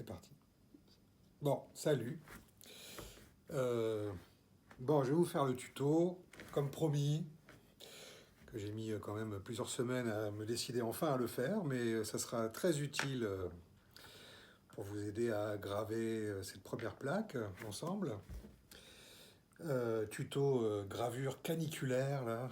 parti. Bon, salut. Bon, je vais vous faire le tuto, comme promis, que j'ai mis quand même plusieurs semaines à me décider enfin à le faire, mais ça sera très utile pour vous aider à graver cette première plaque ensemble. Tuto gravure caniculaire, là,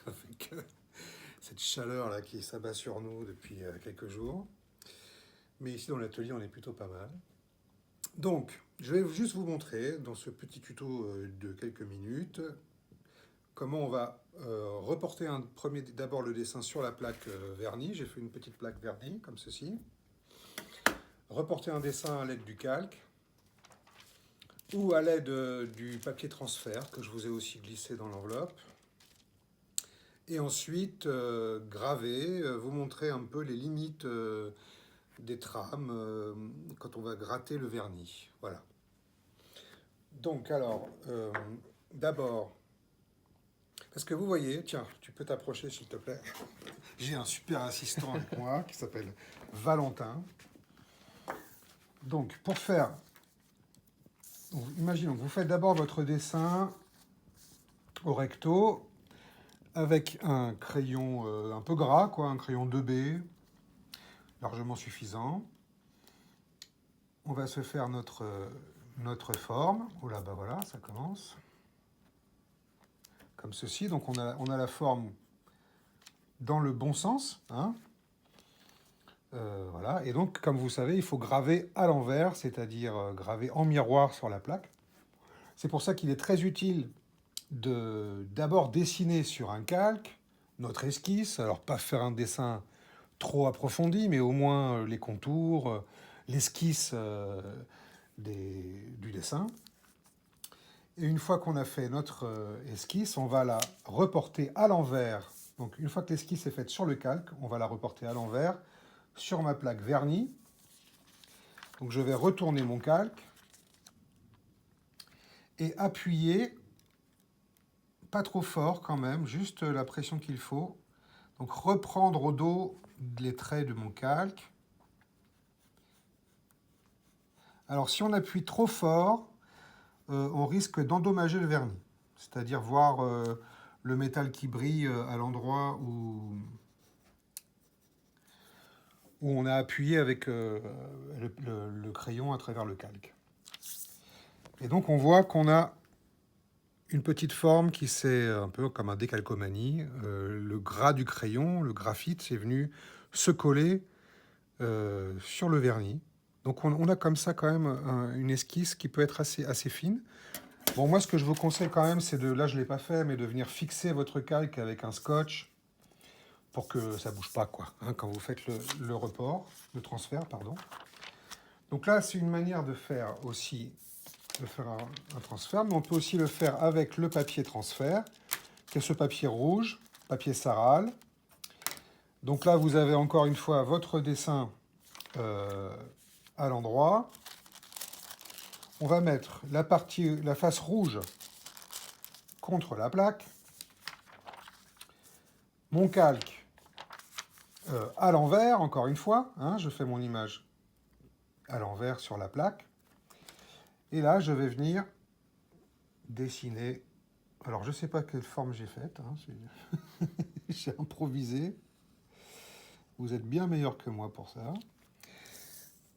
avec cette chaleur là qui s'abat sur nous depuis quelques jours. Mais ici dans l'atelier, on est plutôt pas mal. Donc, je vais juste vous montrer dans ce petit tuto de quelques minutes comment on va reporter d'abord le dessin sur la plaque vernie. J'ai fait une petite plaque vernie comme ceci. Reporter un dessin à l'aide du calque ou à l'aide du papier transfert que je vous ai aussi glissé dans l'enveloppe. Et ensuite, graver, vous montrer un peu les limites des trames quand on va gratter le vernis. Voilà. Donc alors, d'abord, parce que vous voyez, tiens, tu peux t'approcher s'il te plaît. J'ai un super assistant avec moi qui s'appelle Valentin. Donc pour faire, imaginons que vous faites d'abord votre dessin au recto avec un crayon un peu gras, quoi, un crayon 2B, largement suffisant. On va se faire notre forme. Oh là, bah voilà, ça commence. Comme ceci, donc on a la forme dans le bon sens, hein. Voilà, et donc comme vous savez, il faut graver à l'envers, c'est-à-dire graver en miroir sur la plaque. C'est pour ça qu'il est très utile de d'abord dessiner sur un calque notre esquisse, alors pas faire un dessin trop approfondi, mais au moins les contours, l'esquisse du dessin. Et une fois qu'on a fait notre esquisse, on va la reporter à l'envers. Donc une fois que l'esquisse est faite sur le calque, on va la reporter à l'envers sur ma plaque vernie. Donc je vais retourner mon calque et appuyer, pas trop fort quand même, juste la pression qu'il faut. Donc reprendre au dos les traits de mon calque. Alors si on appuie trop fort, on risque d'endommager le vernis. C'est-à-dire voir le métal qui brille à l'endroit où on a appuyé avec le crayon à travers le calque. Et donc on voit qu'on a une petite forme qui c'est un peu comme un décalcomanie. Le gras du crayon, le graphite, c'est venu se coller sur le vernis. Donc on a comme ça quand même une esquisse qui peut être assez fine. Bon, moi ce que je vous conseille quand même, c'est là je ne l'ai pas fait, mais de venir fixer votre calque avec un scotch pour que ça ne bouge pas, quoi, hein, quand vous faites le report, le transfert, pardon. Donc là, c'est une manière de faire un transfert, mais on peut aussi le faire avec le papier transfert, qui est ce papier rouge, papier Saral. Donc là, vous avez encore une fois votre dessin à l'endroit. On va mettre la face rouge contre la plaque. Mon calque à l'envers, encore une fois, hein, je fais mon image à l'envers sur la plaque. Et là, je vais venir dessiner. Alors, je ne sais pas quelle forme j'ai faite, hein, j'ai improvisé. Vous êtes bien meilleur que moi pour ça.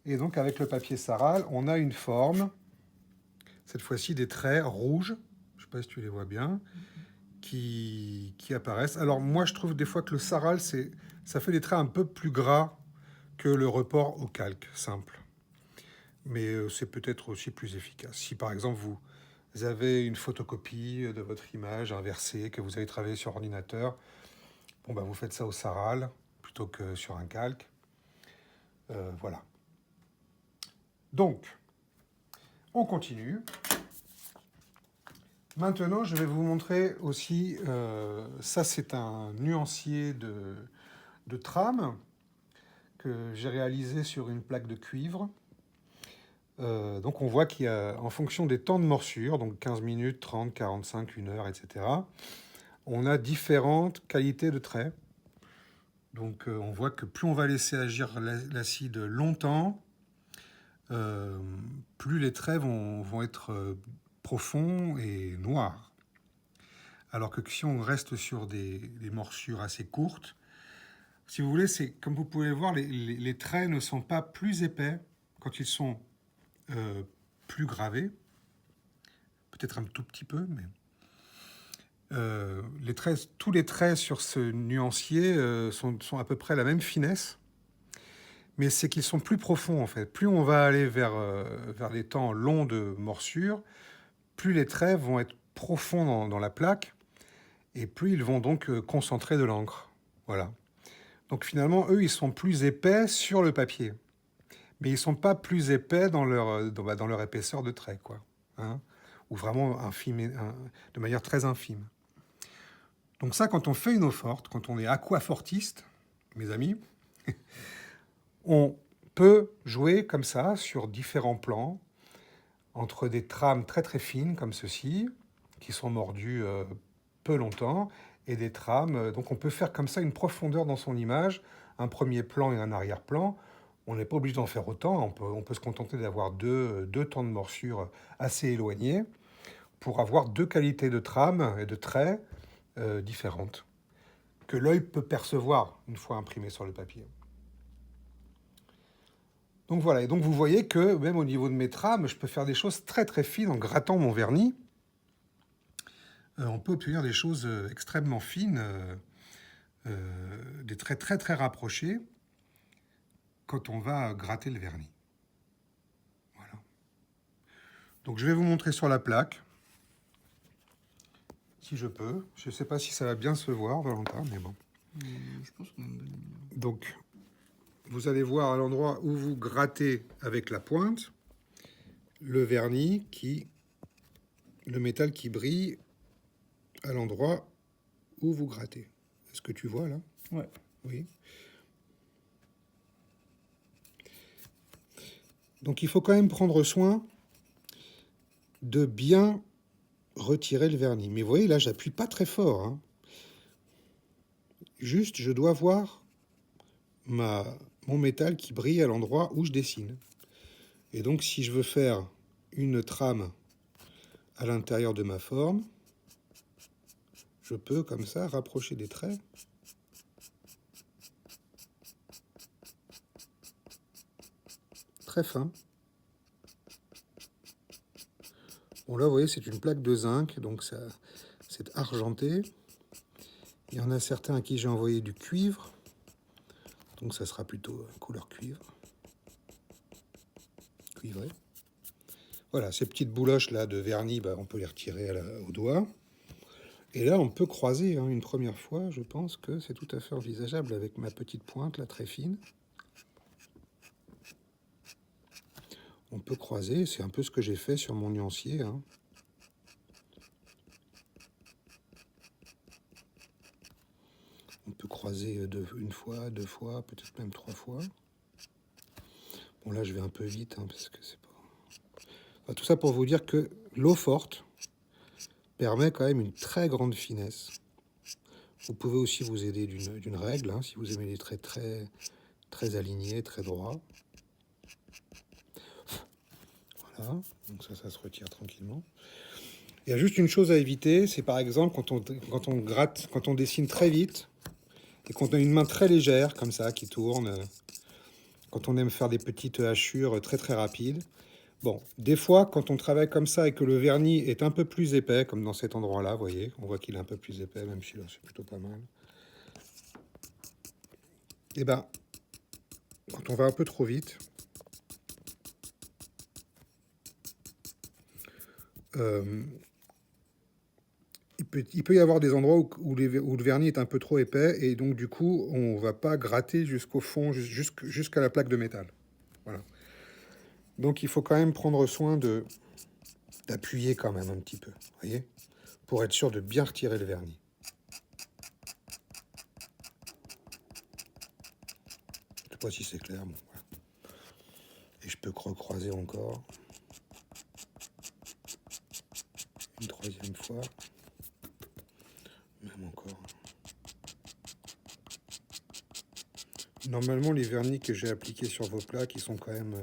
Et donc, avec le papier Saral, on a une forme, cette fois-ci des traits rouges, je ne sais pas si tu les vois bien, qui apparaissent. Alors, moi, je trouve des fois que le Saral, ça fait des traits un peu plus gras que le report au calque simple. Mais c'est peut-être aussi plus efficace. Si, par exemple, vous avez une photocopie de votre image inversée que vous avez travaillé sur ordinateur, bon, bah, vous faites ça au Saral plutôt que sur un calque. Voilà. Donc, on continue. Maintenant, je vais vous montrer aussi, ça c'est un nuancier de trame que j'ai réalisé sur une plaque de cuivre. Donc on voit qu'il y a, en fonction des temps de morsure, donc 15 minutes, 30, 45, 1 heure, etc., on a différentes qualités de traits. Donc on voit que plus on va laisser agir l'acide longtemps, euh, plus les traits vont être profonds et noirs. Alors que si on reste sur des morsures assez courtes, si vous voulez, c'est comme vous pouvez le voir, les traits ne sont pas plus épais quand ils sont euh, plus gravés, peut-être un tout petit peu, mais tous les traits sur ce nuancier sont à peu près la même finesse, mais c'est qu'ils sont plus profonds en fait. Plus on va aller vers les temps longs de morsure, plus les traits vont être profonds dans la plaque, et plus ils vont donc concentrer de l'encre. Voilà. Donc finalement, eux, ils sont plus épais sur le papier, mais ils ne sont pas plus épais dans leur épaisseur de trait, quoi. Hein, ou vraiment de manière très infime. Donc ça, quand on fait une eau forte, quand on est aquafortiste, mes amis, on peut jouer comme ça sur différents plans, entre des trames très très fines comme ceci, qui sont mordues peu longtemps, et des trames. Donc on peut faire comme ça une profondeur dans son image, un premier plan et un arrière-plan. On n'est pas obligé d'en faire autant, on peut se contenter d'avoir deux temps de morsure assez éloignés pour avoir deux qualités de trame et de traits différentes que l'œil peut percevoir une fois imprimé sur le papier. Donc voilà, et donc vous voyez que même au niveau de mes trames, je peux faire des choses très très fines en grattant mon vernis. On peut obtenir des choses extrêmement fines, des traits très très rapprochés quand on va gratter le vernis. Voilà. Donc je vais vous montrer sur la plaque, si je peux. Je ne sais pas si ça va bien se voir, Valentin, mais bon. Je pense qu'on a une bonne lumière. Donc, vous allez voir à l'endroit où vous grattez avec la pointe, le vernis le métal qui brille à l'endroit où vous grattez. Est-ce que tu vois là? Ouais. Oui. Donc il faut quand même prendre soin de bien retirer le vernis. Mais vous voyez là, j'appuie pas très fort. Hein. Juste, je dois voir mon métal qui brille à l'endroit où je dessine. Et donc si je veux faire une trame à l'intérieur de ma forme, je peux comme ça rapprocher des traits. Très fin. Bon là, vous voyez, c'est une plaque de zinc, donc ça, c'est argenté. Il y en a certains à qui j'ai envoyé du cuivre, donc ça sera plutôt couleur cuivre. Cuivré. Voilà, ces petites bouloches là de vernis, on peut les retirer au doigt. Et là, on peut croiser une première fois. Je pense que c'est tout à fait envisageable avec ma petite pointe là très fine. On peut croiser, c'est un peu ce que j'ai fait sur mon nuancier. Hein. On peut croiser une fois, deux fois, peut-être même trois fois. Bon là, je vais un peu vite parce que c'est pas. Enfin, tout ça pour vous dire que l'eau forte permet quand même une très grande finesse. Vous pouvez aussi vous aider d'une règle, si vous aimez les traits très, très alignés, très droits. Voilà, donc ça se retire tranquillement. Il y a juste une chose à éviter, c'est par exemple quand on gratte, quand on dessine très vite, et qu'on a une main très légère, comme ça, qui tourne, quand on aime faire des petites hachures très très rapides. Bon, des fois, quand on travaille comme ça et que le vernis est un peu plus épais, comme dans cet endroit-là, vous voyez, on voit qu'il est un peu plus épais, même si là, c'est plutôt pas mal. Et ben, quand on va un peu trop vite, il peut y avoir des endroits où le vernis est un peu trop épais, et donc du coup, on va pas gratter jusqu'au fond, jusqu'à la plaque de métal. Voilà. Donc il faut quand même prendre soin d'appuyer quand même un petit peu, voyez, pour être sûr de bien retirer le vernis. Je sais pas si c'est clair. Bon, voilà. Et je peux recroiser encore. Une troisième fois. Même encore. Normalement, les vernis que j'ai appliqués sur vos plaques, ils sont quand même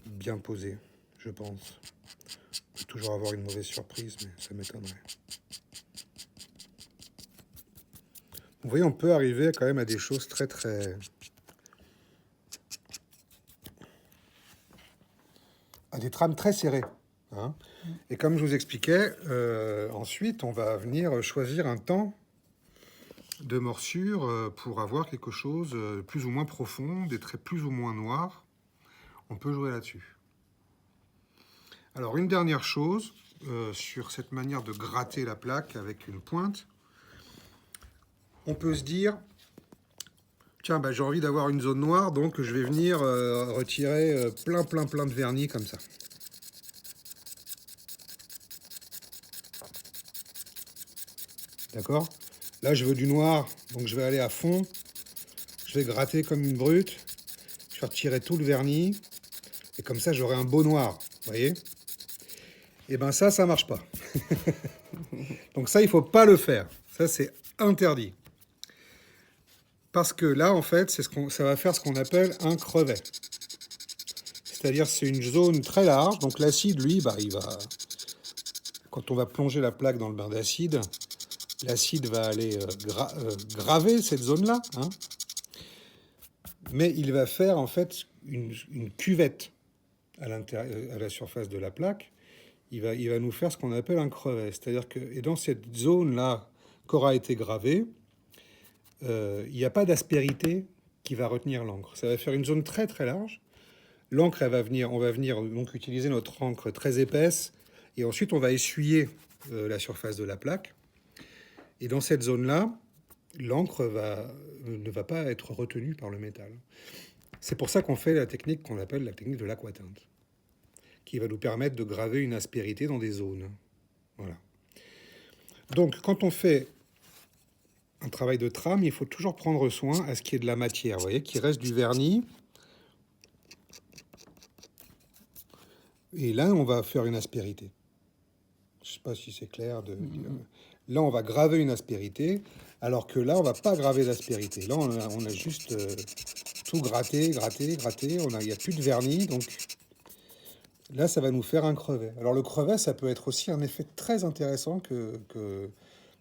bien posé, je pense. On peut toujours avoir une mauvaise surprise, mais ça m'étonnerait. Vous voyez, on peut arriver quand même à des choses à des trames très serrées. Hein. Et comme je vous expliquais, ensuite, on va venir choisir un temps de morsure pour avoir quelque chose de plus ou moins profond, des traits plus ou moins noirs. On peut jouer là-dessus. Alors, une dernière chose sur cette manière de gratter la plaque avec une pointe. On peut se dire, tiens, bah, j'ai envie d'avoir une zone noire, donc je vais venir retirer plein de vernis comme ça. D'accord? Là, je veux du noir, donc je vais aller à fond. Je vais gratter comme une brute. Je vais retirer tout le vernis. Et comme ça, j'aurai un beau noir. Vous voyez? Et bien ça marche pas. Donc ça, il faut pas le faire. Ça, c'est interdit. Parce que là, en fait, ça va faire ce qu'on appelle un crevet. C'est-à-dire, c'est une zone très large. Donc l'acide, lui, bah, quand on va plonger la plaque dans le bain d'acide, l'acide va aller graver cette zone-là. Hein. Mais il va faire, en fait, une cuvette à la surface de la plaque. Il va nous faire ce qu'on appelle un crevet. C'est-à-dire que et dans cette zone-là qu'aura été gravée, il n'y a pas d'aspérité qui va retenir l'encre. Ça va faire une zone très large. L'encre, on va venir donc utiliser notre encre très épaisse et ensuite on va essuyer la surface de la plaque. Et dans cette zone-là, l'encre ne va pas être retenue par le métal. C'est pour ça qu'on fait la technique qu'on appelle la technique de l'aquatinte, qui va nous permettre de graver une aspérité dans des zones. Voilà. Donc, quand on fait un travail de trame, il faut toujours prendre soin à ce qu'il y ait de la matière, vous voyez, qu'il reste du vernis. Et là, on va faire une aspérité. Je ne sais pas si c'est clair de dire. Là, on va graver une aspérité, alors que là, on ne va pas graver d'aspérité. Là, on a juste tout gratté. Il n'y a plus de vernis, donc là, ça va nous faire un crevet. Alors, le crevet, ça peut être aussi un effet très intéressant que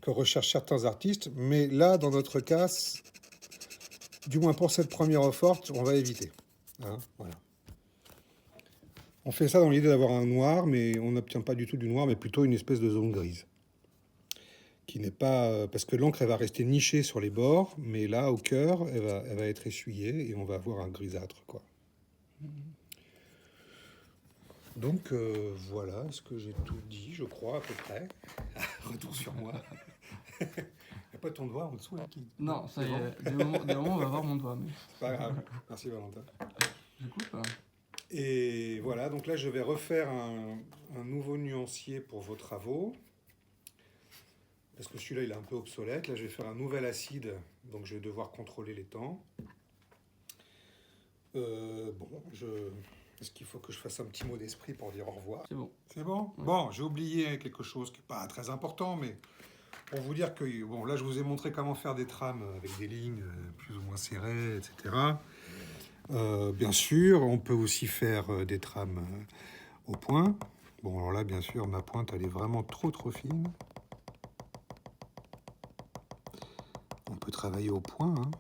recherchent certains artistes, mais là, dans notre cas, du moins pour cette première eau-forte, on va éviter. Hein, voilà. On fait ça dans l'idée d'avoir un noir, mais on n'obtient pas du tout du noir, mais plutôt une espèce de zone grise. Qui n'est pas... parce que l'encre, elle va rester nichée sur les bords, mais là, au cœur, elle va être essuyée et on va avoir un grisâtre, quoi. Donc, voilà ce que j'ai tout dit, je crois, à peu près. Retour sur moi. Il n'y a pas ton doigt en dessous, là, qui... Non, ça y est. Des moments, on va voir mon doigt. Mais... C'est pas grave. Merci, Valentin. Je coupe. Et voilà, donc là, je vais refaire un nouveau nuancier pour vos travaux. Parce que celui-là, il est un peu obsolète. Là, je vais faire un nouvel acide, donc je vais devoir contrôler les temps. Est-ce qu'il faut que je fasse un petit mot d'esprit pour dire au revoir? C'est bon. C'est bon? Ouais. Bon, j'ai oublié quelque chose qui n'est pas très important, mais pour vous dire que, bon, là, je vous ai montré comment faire des trames avec des lignes plus ou moins serrées, etc. Bien sûr, on peut aussi faire des trames au point. Bon, alors là, bien sûr, ma pointe, elle est vraiment trop fine. On peut travailler au point, hein.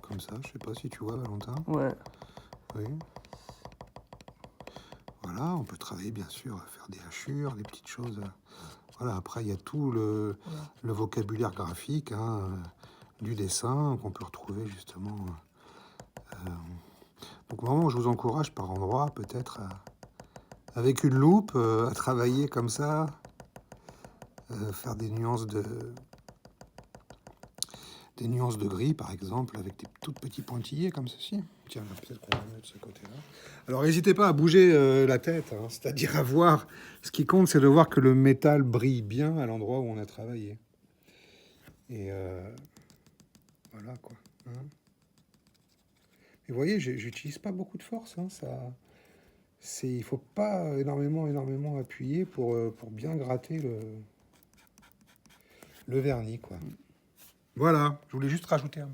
Comme ça, je sais pas si tu vois, Valentin. Ouais. Oui. Voilà, on peut travailler, bien sûr, à faire des hachures, des petites choses. Voilà, après, il y a tout le vocabulaire graphique, hein, du dessin qu'on peut retrouver, justement... Donc vraiment, je vous encourage par endroits, peut-être, avec une loupe, à travailler comme ça, faire des nuances de gris, par exemple, avec des tout petits pointillés comme ceci. Tiens, peut-être qu'on va mettre de ce côté-là. Alors, n'hésitez pas à bouger la tête, hein, c'est-à-dire à voir. Ce qui compte, c'est de voir que le métal brille bien à l'endroit où on a travaillé. Et voilà, quoi. Hein. Et vous voyez, j'utilise pas beaucoup de force. Hein, il faut pas énormément appuyer pour bien gratter le vernis, quoi. Voilà, je voulais juste rajouter un